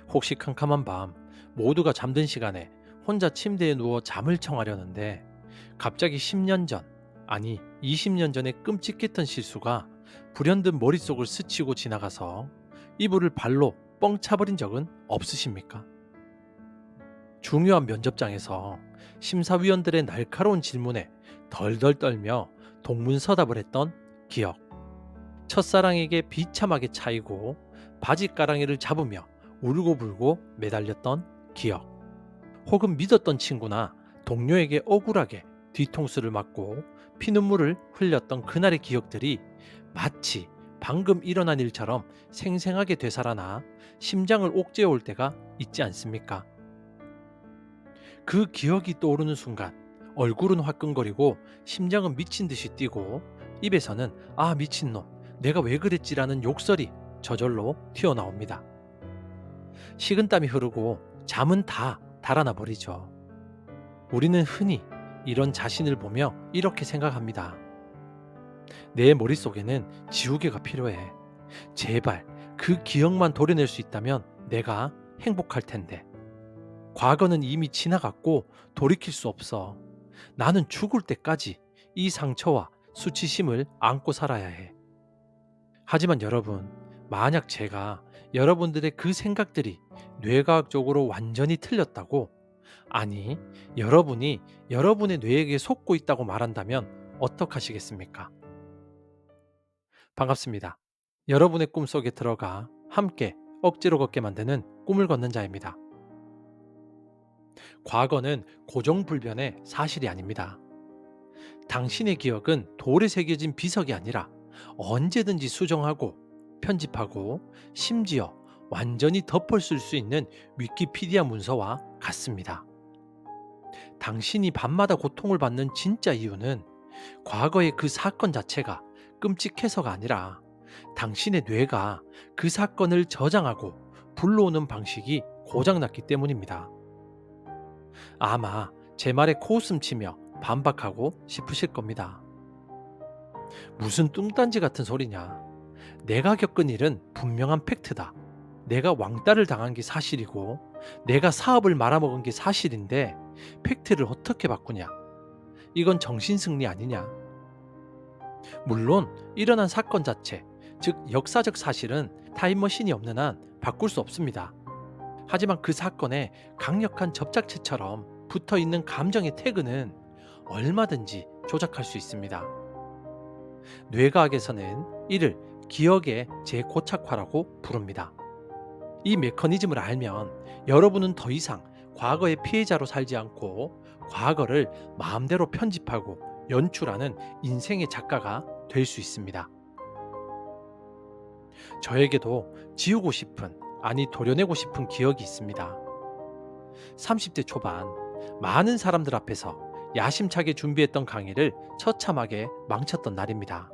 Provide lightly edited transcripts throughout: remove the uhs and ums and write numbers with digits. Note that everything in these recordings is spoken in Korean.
혹시 캄캄한 밤 모두가 잠든 시간에 혼자 침대에 누워 잠을 청하려는데 갑자기 10년 전, 아니 20년 전에 끔찍했던 실수가 불현듯 머릿속을 스치고 지나가서 이불을 발로 뻥 차버린 적은 없으십니까? 중요한 면접장에서 심사위원들의 날카로운 질문에 덜덜 떨며 동문서답을 했던 기억. 첫사랑에게 비참하게 차이고 바지가랑이를 잡으며 울고불고 매달렸던 기억. 혹은 믿었던 친구나 동료에게 억울하게 뒤통수를 맞고 피눈물을 흘렸던 그날의 기억들이 마치 방금 일어난 일처럼 생생하게 되살아나 심장을 옥죄어올 때가 있지 않습니까? 그 기억이 떠오르는 순간 얼굴은 화끈거리고 심장은 미친 듯이 뛰고 입에서는 아 미친놈 내가 왜 그랬지라는 욕설이 저절로 튀어나옵니다. 식은땀이 흐르고 잠은 다 달아나 버리죠. 우리는 흔히 이런 자신을 보며 이렇게 생각합니다. 내 머릿속에는 지우개가 필요해. 제발 그 기억만 도려낼 수 있다면 내가 행복할 텐데. 과거는 이미 지나갔고 돌이킬 수 없어. 나는 죽을 때까지 이 상처와 수치심을 안고 살아야 해. 하지만 여러분, 만약 제가 여러분들의 그 생각들이 뇌과학적으로 완전히 틀렸다고, 아니, 여러분이 여러분의 뇌에게 속고 있다고 말한다면 어떡하시겠습니까? 반갑습니다. 여러분의 꿈속에 들어가 함께 억지로 걷게 만드는 꿈을 걷는 자입니다. 과거는 고정불변의 사실이 아닙니다. 당신의 기억은 돌에 새겨진 비석이 아니라 언제든지 수정하고 편집하고 심지어 완전히 덮어쓸 수 있는 위키피디아 문서와 같습니다. 당신이 밤마다 고통을 받는 진짜 이유는 과거의 그 사건 자체가 끔찍해서가 아니라 당신의 뇌가 그 사건을 저장하고 불러오는 방식이 고장났기 때문입니다. 아마 제 말에 코웃음 치며 반박하고 싶으실 겁니다. 무슨 뚱딴지 같은 소리냐. 내가 겪은 일은 분명한 팩트다. 내가 왕따를 당한 게 사실이고 내가 사업을 말아먹은 게 사실인데 팩트를 어떻게 바꾸냐. 이건 정신승리 아니냐. 물론 일어난 사건 자체, 즉 역사적 사실은 타임머신이 없는 한 바꿀 수 없습니다. 하지만 그 사건에 강력한 접착체처럼 붙어 있는 감정의 태그는 얼마든지 조작할 수 있습니다. 뇌과학에서는 이를 기억의 재고착화라고 부릅니다. 이 메커니즘을 알면 여러분은 더 이상 과거의 피해자로 살지 않고 과거를 마음대로 편집하고 연출하는 인생의 작가가 될 수 있습니다. 저에게도 지우고 싶은, 아니 도려내고 싶은 기억이 있습니다. 30대 초반, 많은 사람들 앞에서 야심차게 준비했던 강의를 처참하게 망쳤던 날입니다.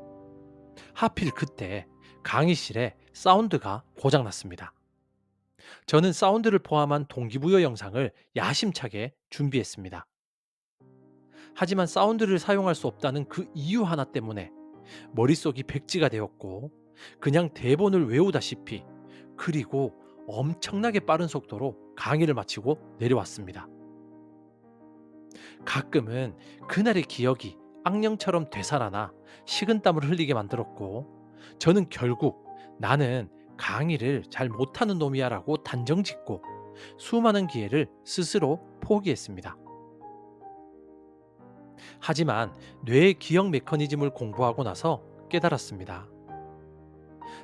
하필 그때 강의실에 사운드가 고장났습니다. 저는 사운드를 포함한 동기부여 영상을 야심차게 준비했습니다. 하지만 사운드를 사용할 수 없다는 그 이유 하나 때문에 머릿속이 백지가 되었고 그냥 대본을 외우다시피 그리고 엄청나게 빠른 속도로 강의를 마치고 내려왔습니다. 가끔은 그날의 기억이 악령처럼 되살아나 식은땀을 흘리게 만들었고 저는 결국 나는 강의를 잘 못하는 놈이야라고 단정짓고 수많은 기회를 스스로 포기했습니다. 하지만 뇌의 기억 메커니즘을 공부하고 나서 깨달았습니다.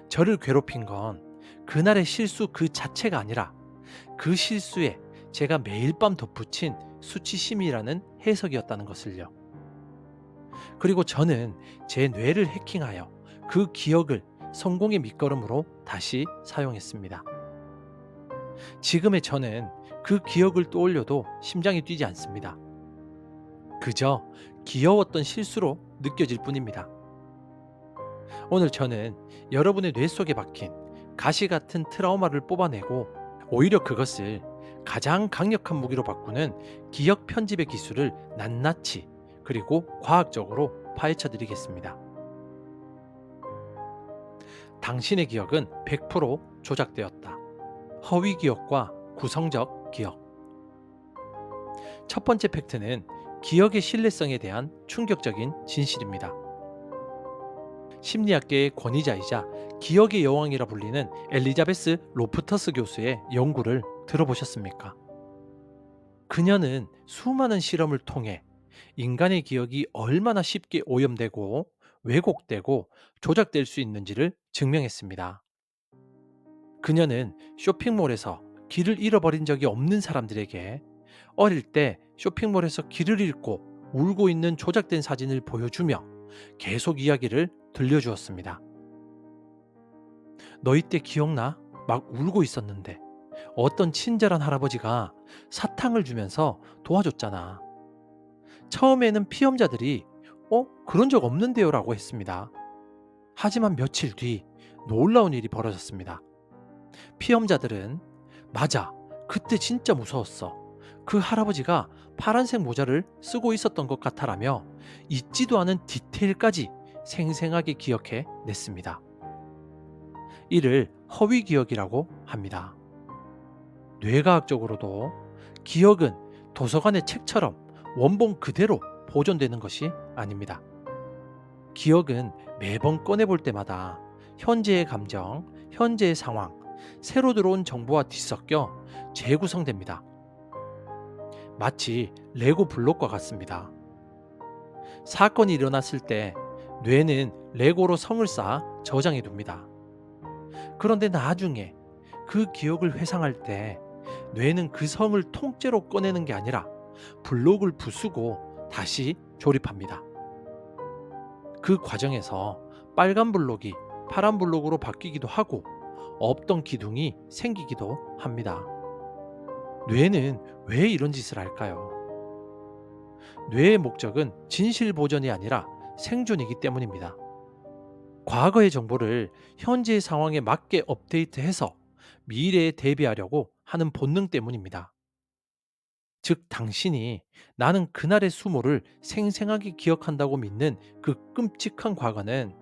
저를 괴롭힌 건 그날의 실수 그 자체가 아니라 그 실수에 제가 매일 밤 덧붙인 수치심이라는 해석이었다는 것을요. 그리고 저는 제 뇌를 해킹하여 그 기억을 성공의 밑거름으로 다시 사용했습니다. 지금의 저는 그 기억을 떠올려도 심장이 뛰지 않습니다. 그저 귀여웠던 실수로 느껴질 뿐입니다. 오늘 저는 여러분의 뇌 속에 박힌 가시 같은 트라우마를 뽑아내고 오히려 그것을 가장 강력한 무기로 바꾸는 기억 편집의 기술을 낱낱이 그리고 과학적으로 파헤쳐 드리겠습니다. 당신의 기억은 100% 조작되었다. 허위 기억과 구성적 기억. 첫 번째 팩트는 기억의 신뢰성에 대한 충격적인 진실입니다. 심리학계의 권위자이자 기억의 여왕이라 불리는 엘리자베스 로프터스 교수의 연구를 들어보셨습니까? 그녀는 수많은 실험을 통해 인간의 기억이 얼마나 쉽게 오염되고 왜곡되고 조작될 수 있는지를 증명했습니다. 그녀는 쇼핑몰에서 길을 잃어버린 적이 없는 사람들에게 어릴 때 쇼핑몰에서 길을 잃고 울고 있는 조작된 사진을 보여주며 계속 이야기를 들려주었습니다. "너 이때 기억나? 막 울고 있었는데 어떤 친절한 할아버지가 사탕을 주면서 도와줬잖아." 처음에는 피험자들이 그런 적 없는데요 라고 했습니다. 하지만 며칠 뒤 놀라운 일이 벌어졌습니다. 피험자들은 "맞아, 그때 진짜 무서웠어. 그 할아버지가 파란색 모자를 쓰고 있었던 것 같아라며 잊지도 않은 디테일까지 생생하게 기억해 냈습니다. 이를 허위 기억이라고 합니다. 뇌과학적으로도 기억은 도서관의 책처럼 원본 그대로 보존되는 것이 아닙니다. 기억은 매번 꺼내볼 때마다 현재의 감정, 현재의 상황, 새로 들어온 정보와 뒤섞여 재구성됩니다. 마치 레고 블록과 같습니다. 사건이 일어났을 때 뇌는 레고로 성을 쌓아 저장해 둡니다. 그런데 나중에 그 기억을 회상할 때 뇌는 그 성을 통째로 꺼내는 게 아니라 블록을 부수고 다시 조립합니다. 그 과정에서 빨간 블록이 파란 블록으로 바뀌기도 하고 없던 기둥이 생기기도 합니다. 뇌는 왜 이런 짓을 할까요? 뇌의 목적은 진실 보존이 아니라 생존이기 때문입니다. 과거의 정보를 현재의 상황에 맞게 업데이트해서 미래에 대비하려고 하는 본능 때문입니다. 즉, 당신이 나는 그날의 수모를 생생하게 기억한다고 믿는 그 끔찍한 과거는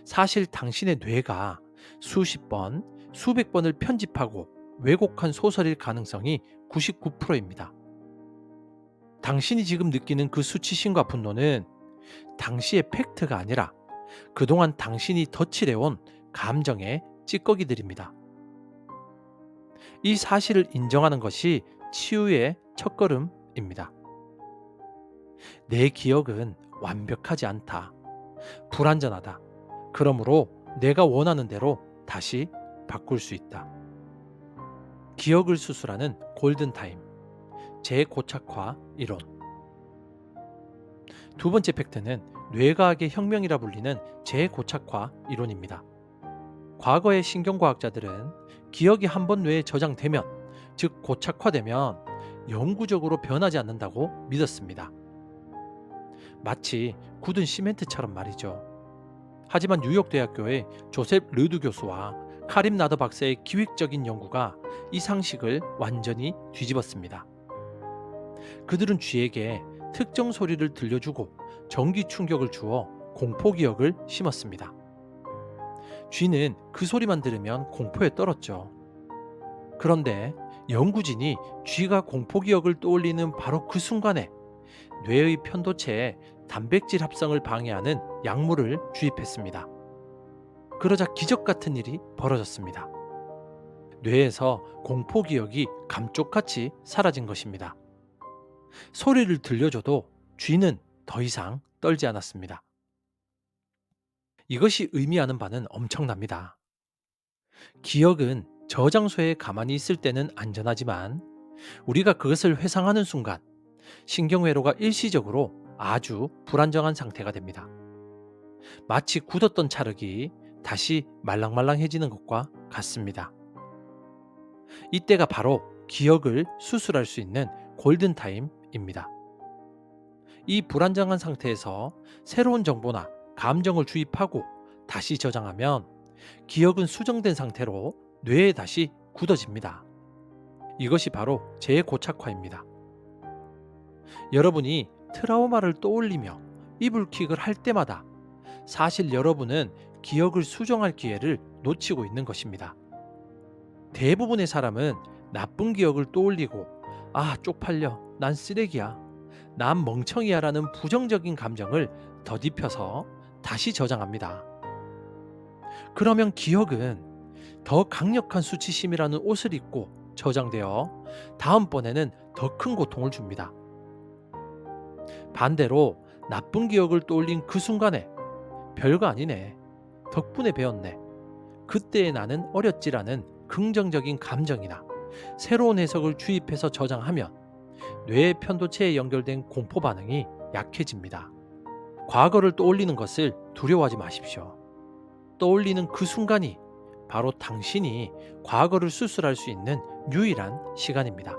사실 당신의 뇌가 수십 번, 수백 번을 편집하고 왜곡한 소설일 가능성이 99%입니다. 당신이 지금 느끼는 그 수치심과 분노는 당시의 팩트가 아니라 그동안 당신이 덧칠해온 감정의 찌꺼기들입니다. 이 사실을 인정하는 것이 치유의 첫걸음입니다. 내 기억은 완벽하지 않다. 불완전하다. 그러므로 내가 원하는 대로 다시 바꿀 수 있다. 기억을 수술하는 골든타임. 재고착화 이론. 두 번째 팩트는 뇌과학의 혁명이라 불리는 재고착화 이론입니다. 과거의 신경과학자들은 기억이 한 번 뇌에 저장되면, 즉 고착화되면 영구적으로 변하지 않는다고 믿었습니다. 마치 굳은 시멘트처럼 말이죠. 하지만 뉴욕대학교의 조셉 르두 교수와 카림 나더 박사의 기획적인 연구가 이 상식을 완전히 뒤집었습니다. 그들은 쥐에게 특정 소리를 들려주고 전기 충격을 주어 공포기억을 심었습니다. 쥐는 그 소리만 들으면 공포에 떨었죠. 그런데 연구진이 쥐가 공포기억을 떠올리는 바로 그 순간에 뇌의 편도체에 단백질 합성을 방해하는 약물을 주입했습니다. 그러자 기적 같은 일이 벌어졌습니다. 뇌에서 공포기억이 감쪽같이 사라진 것입니다. 소리를 들려줘도 쥐는 더 이상 떨지 않았습니다. 이것이 의미하는 바는 엄청납니다. 기억은 저장소에 가만히 있을 때는 안전하지만 우리가 그것을 회상하는 순간 신경회로가 일시적으로 아주 불안정한 상태가 됩니다. 마치 굳었던 찰흙이 다시 말랑말랑해지는 것과 같습니다. 이때가 바로 기억을 수술할 수 있는 골든타임입니다. 이 불안정한 상태에서 새로운 정보나 감정을 주입하고 다시 저장하면 기억은 수정된 상태로 뇌에 다시 굳어집니다. 이것이 바로 재고착화입니다. 여러분이 트라우마를 떠올리며 이불킥을 할 때마다 사실 여러분은 기억을 수정할 기회를 놓치고 있는 것입니다. 대부분의 사람은 나쁜 기억을 떠올리고 아, 쪽팔려. 난 쓰레기야. 난 멍청이야 라는 부정적인 감정을 덧입혀서 다시 저장합니다. 그러면 기억은 더 강력한 수치심이라는 옷을 입고 저장되어 다음번에는 더 큰 고통을 줍니다. 반대로 나쁜 기억을 떠올린 그 순간에 별거 아니네. 덕분에 배웠네. 그때의 나는 어렸지라는 긍정적인 감정이나 새로운 해석을 주입해서 저장하면 뇌의 편도체에 연결된 공포 반응이 약해집니다. 과거를 떠올리는 것을 두려워하지 마십시오. 떠올리는 그 순간이 바로 당신이 과거를 수술할 수 있는 유일한 시간입니다.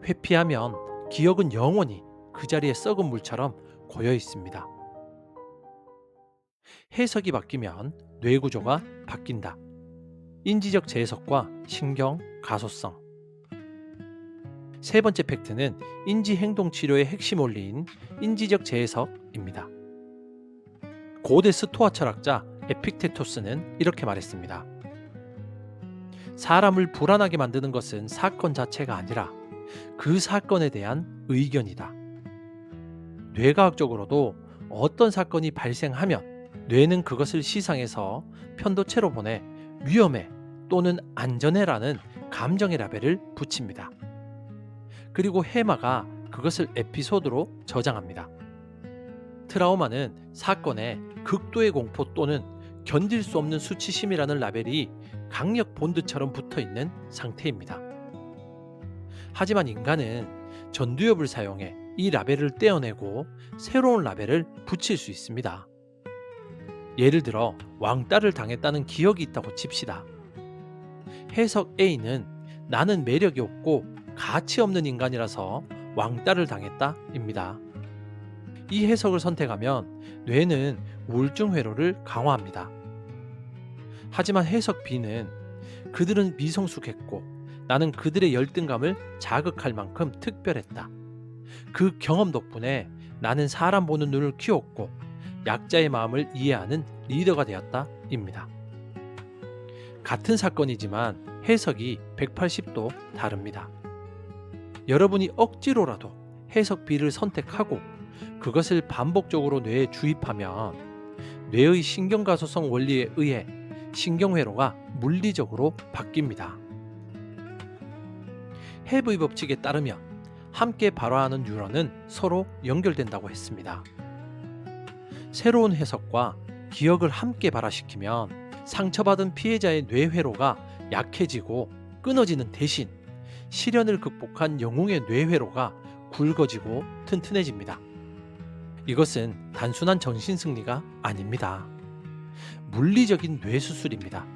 회피하면 기억은 영원히 그 자리에 썩은 물처럼 고여 있습니다. 해석이 바뀌면 뇌 구조가 바뀐다. 인지적 재해석과 신경 가소성. 세 번째 팩트는 인지행동 치료의 핵심 원리인 인지적 재해석입니다. 고대 스토아 철학자 에픽테토스는 이렇게 말했습니다. 사람을 불안하게 만드는 것은 사건 자체가 아니라 그 사건에 대한 의견이다. 뇌과학적으로도 어떤 사건이 발생하면 뇌는 그것을 시상해서 편도체로 보내 위험해 또는 안전해라는 감정의 라벨을 붙입니다. 그리고 해마가 그것을 에피소드로 저장합니다. 트라우마는 사건에 극도의 공포 또는 견딜 수 없는 수치심이라는 라벨이 강력 본드처럼 붙어있는 상태입니다. 하지만 인간은 전두엽을 사용해 이 라벨을 떼어내고 새로운 라벨을 붙일 수 있습니다. 예를 들어 왕따를 당했다는 기억이 있다고 칩시다. 해석 A는 나는 매력이 없고 가치 없는 인간이라서 왕따를 당했다입니다. 이 해석을 선택하면 뇌는 우울증 회로를 강화합니다. 하지만 해석 B는 그들은 미성숙했고 나는 그들의 열등감을 자극할 만큼 특별했다. 그 경험 덕분에 나는 사람 보는 눈을 키웠고 약자의 마음을 이해하는 리더가 되었다입니다. 같은 사건이지만 해석이 180도 다릅니다. 여러분이 억지로라도 해석 B를 선택하고 그것을 반복적으로 뇌에 주입하면 뇌의 신경가소성 원리에 의해 신경회로가 물리적으로 바뀝니다. 해브의 법칙에 따르면 함께 발화하는 뉴런은 서로 연결된다고 했습니다. 새로운 해석과 기억을 함께 발화시키면 상처받은 피해자의 뇌회로가 약해지고 끊어지는 대신 시련을 극복한 영웅의 뇌회로가 굵어지고 튼튼해집니다. 이것은 단순한 정신승리가 아닙니다. 물리적인 뇌수술입니다.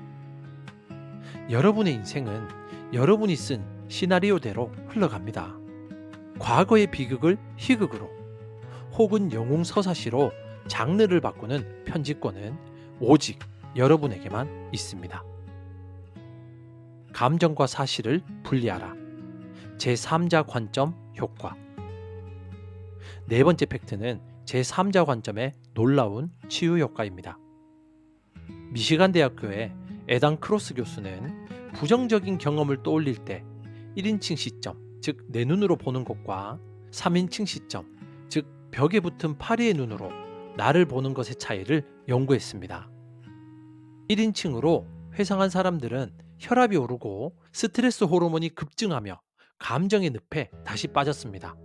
여러분의 인생은 여러분이 쓴 시나리오대로 흘러갑니다. 과거의 비극을 희극으로 혹은 영웅 서사시로 장르를 바꾸는 편집권은 오직 여러분에게만 있습니다. 감정과 사실을 분리하라. 제3자 관점 효과. 네 번째 팩트는 제3자 관점의 놀라운 치유 효과입니다. 미시간 대학교의 에단 크로스 교수는 부정적인 경험을 떠올릴 때 1인칭 시점, 즉 내 눈으로 보는 것과 3인칭 시점, 즉 벽에 붙은 파리의 눈으로 나를 보는 것의 차이를 연구했습니다. 1인칭으로 회상한 사람들은 혈압이 오르고 스트레스 호르몬이 급증하며 감정의 늪에 다시 빠졌습니다.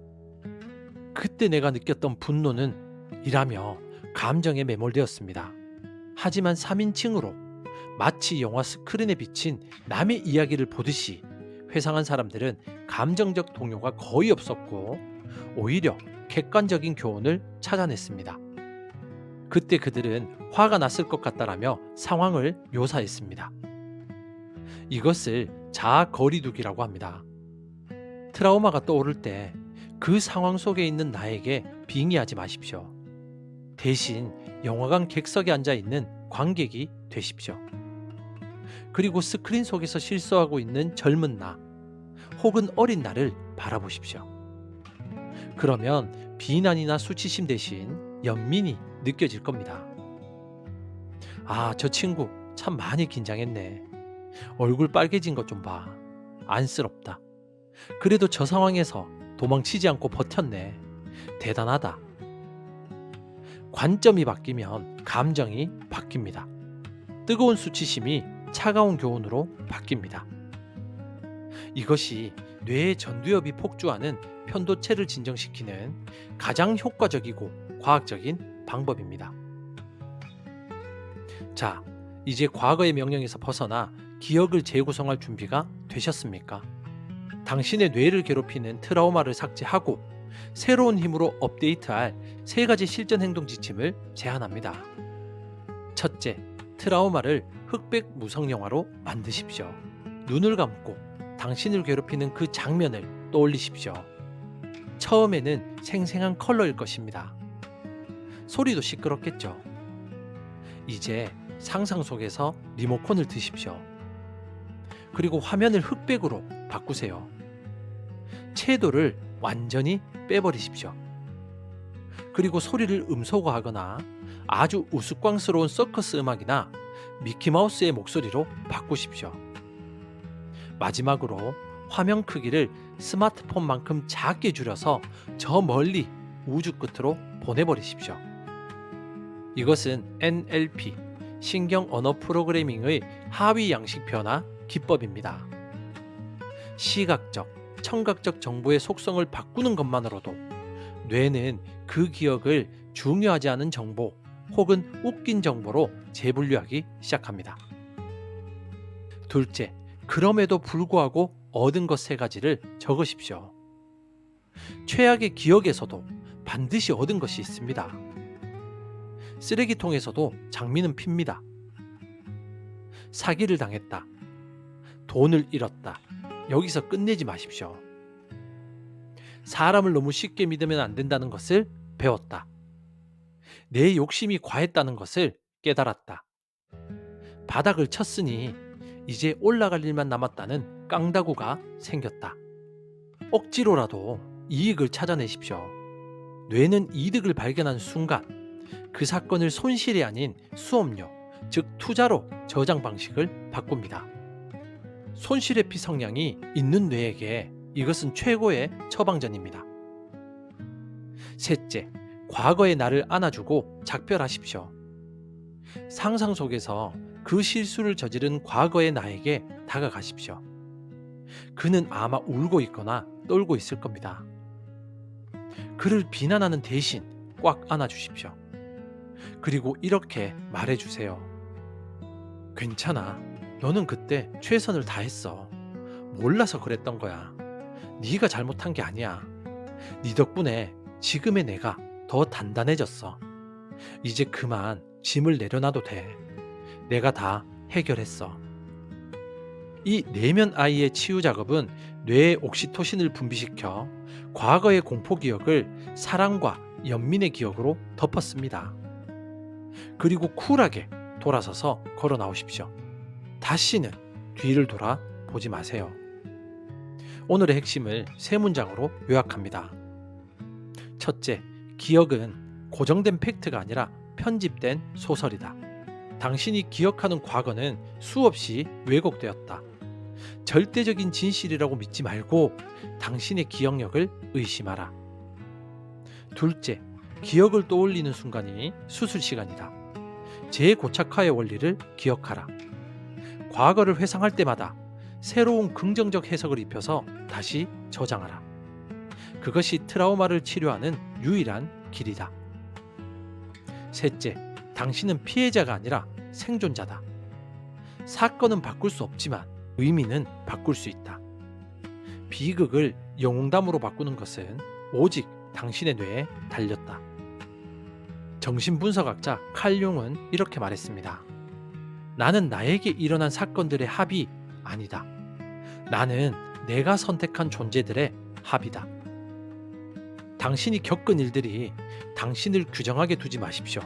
그때 내가 느꼈던 분노는 이라며 감정에 매몰되었습니다. 하지만 3인칭으로 마치 영화 스크린에 비친 남의 이야기를 보듯이 회상한 사람들은 감정적 동요가 거의 없었고 오히려 객관적인 교훈을 찾아냈습니다. 그때 그들은 화가 났을 것 같다라며 상황을 묘사했습니다. 이것을 자아 거리두기라고 합니다. 트라우마가 떠오를 때 그 상황 속에 있는 나에게 빙의하지 마십시오. 대신 영화관 객석에 앉아 있는 관객이 되십시오. 그리고 스크린 속에서 실수하고 있는 젊은 나 혹은 어린 나를 바라보십시오. 그러면 비난이나 수치심 대신 연민이 느껴질 겁니다. 아, 저 친구 참 많이 긴장했네. 얼굴 빨개진 것 좀 봐. 안쓰럽다. 그래도 저 상황에서 도망치지 않고 버텼네. 대단하다. 관점이 바뀌면 감정이 바뀝니다. 뜨거운 수치심이 차가운 교훈으로 바뀝니다. 이것이 뇌의 전두엽이 폭주하는 편도체를 진정시키는 가장 효과적이고 과학적인 방법입니다. 자, 이제 과거의 명령에서 벗어나 기억을 재구성할 준비가 되셨습니까? 당신의 뇌를 괴롭히는 트라우마를 삭제하고 새로운 힘으로 업데이트할 3가지 실전 행동 지침을 제안합니다. 첫째, 트라우마를 흑백 무성 영화로 만드십시오. 눈을 감고 당신을 괴롭히는 그 장면을 떠올리십시오. 처음에는 생생한 컬러일 것입니다. 소리도 시끄럽겠죠. 이제 상상 속에서 리모컨을 드십시오. 그리고 화면을 흑백으로 바꾸세요. 채도를 완전히 빼버리십시오. 그리고 소리를 음소거하거나 아주 우스꽝스러운 서커스 음악이나 미키마우스의 목소리로 바꾸십시오. 마지막으로 화면 크기를 스마트폰만큼 작게 줄여서 저 멀리 우주 끝으로 보내버리십시오. 이것은 NLP, 신경 언어 프로그래밍의 하위 양식 변화 기법입니다. 시각적, 청각적 정보의 속성을 바꾸는 것만으로도 뇌는 그 기억을 중요하지 않은 정보 혹은 웃긴 정보로 재분류하기 시작합니다. 둘째, 그럼에도 불구하고 얻은 것 3가지를 적으십시오. 최악의 기억에서도 반드시 얻은 것이 있습니다. 쓰레기통에서도 장미는 핍니다. 사기를 당했다. 돈을 잃었다. 여기서 끝내지 마십시오. 사람을 너무 쉽게 믿으면 안 된다는 것을 배웠다. 내 욕심이 과했다는 것을 깨달았다. 바닥을 쳤으니 이제 올라갈 일만 남았다는 깡다구가 생겼다. 억지로라도 이익을 찾아내십시오. 뇌는 이득을 발견한 순간 그 사건을 손실이 아닌 수업료, 즉 투자로 저장 방식을 바꿉니다. 손실회피 성향이 있는 뇌에게 이것은 최고의 처방전입니다. 셋째, 과거의 나를 안아주고 작별하십시오. 상상 속에서 그 실수를 저지른 과거의 나에게 다가가십시오. 그는 아마 울고 있거나 떨고 있을 겁니다. 그를 비난하는 대신 꽉 안아주십시오. 그리고 이렇게 말해주세요. 괜찮아. 너는 그때 최선을 다했어. 몰라서 그랬던 거야. 네가 잘못한 게 아니야. 네 덕분에 지금의 내가 더 단단해졌어. 이제 그만 짐을 내려놔도 돼. 내가 다 해결했어. 이 내면 아이의 치유 작업은 뇌의 옥시토신을 분비시켜 과거의 공포 기억을 사랑과 연민의 기억으로 덮었습니다. 그리고 쿨하게 돌아서서 걸어 나오십시오. 다시는 뒤를 돌아 보지 마세요. 오늘의 핵심을 3문장으로 요약합니다. 첫째, 기억은 고정된 팩트가 아니라 편집된 소설이다. 당신이 기억하는 과거는 수없이 왜곡되었다. 절대적인 진실이라고 믿지 말고 당신의 기억력을 의심하라. 둘째, 기억을 떠올리는 순간이 수술 시간이다. 재고착화의 원리를 기억하라. 과거를 회상할 때마다 새로운 긍정적 해석을 입혀서 다시 저장하라. 그것이 트라우마를 치료하는 유일한 길이다. 셋째, 당신은 피해자가 아니라 생존자다. 사건은 바꿀 수 없지만 의미는 바꿀 수 있다. 비극을 영웅담으로 바꾸는 것은 오직 당신의 뇌에 달렸다. 정신분석학자 칼 융은 이렇게 말했습니다. 나는 나에게 일어난 사건들의 합이 아니다. 나는 내가 선택한 존재들의 합이다. 당신이 겪은 일들이 당신을 규정하게 두지 마십시오.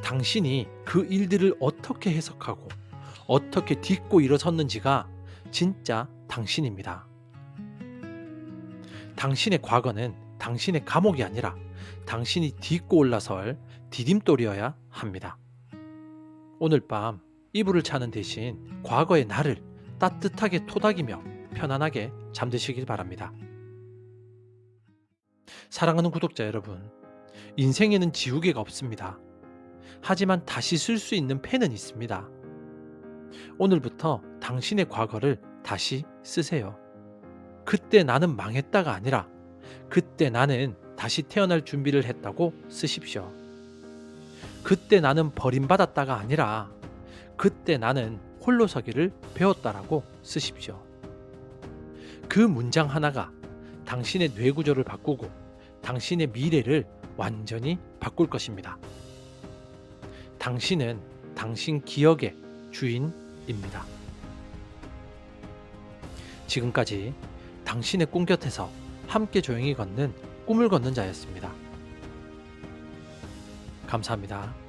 당신이 그 일들을 어떻게 해석하고 어떻게 딛고 일어섰는지가 진짜 당신입니다. 당신의 과거는 당신의 감옥이 아니라 당신이 딛고 올라설 디딤돌이어야 합니다. 오늘 밤 이불을 차는 대신 과거의 나를 따뜻하게 토닥이며 편안하게 잠드시길 바랍니다. 사랑하는 구독자 여러분, 인생에는 지우개가 없습니다. 하지만 다시 쓸 수 있는 펜은 있습니다. 오늘부터 당신의 과거를 다시 쓰세요. 그때 나는 망했다가 아니라 그때 나는 다시 태어날 준비를 했다고 쓰십시오. 그때 나는 버림받았다가 아니라 그때 나는 홀로 서기를 배웠다라고 쓰십시오. 그 문장 하나가 당신의 뇌 구조를 바꾸고 당신의 미래를 완전히 바꿀 것입니다. 당신은 당신 기억의 주인입니다. 지금까지 당신의 꿈 곁에서 함께 조용히 걷는 꿈을 걷는 자였습니다. 감사합니다.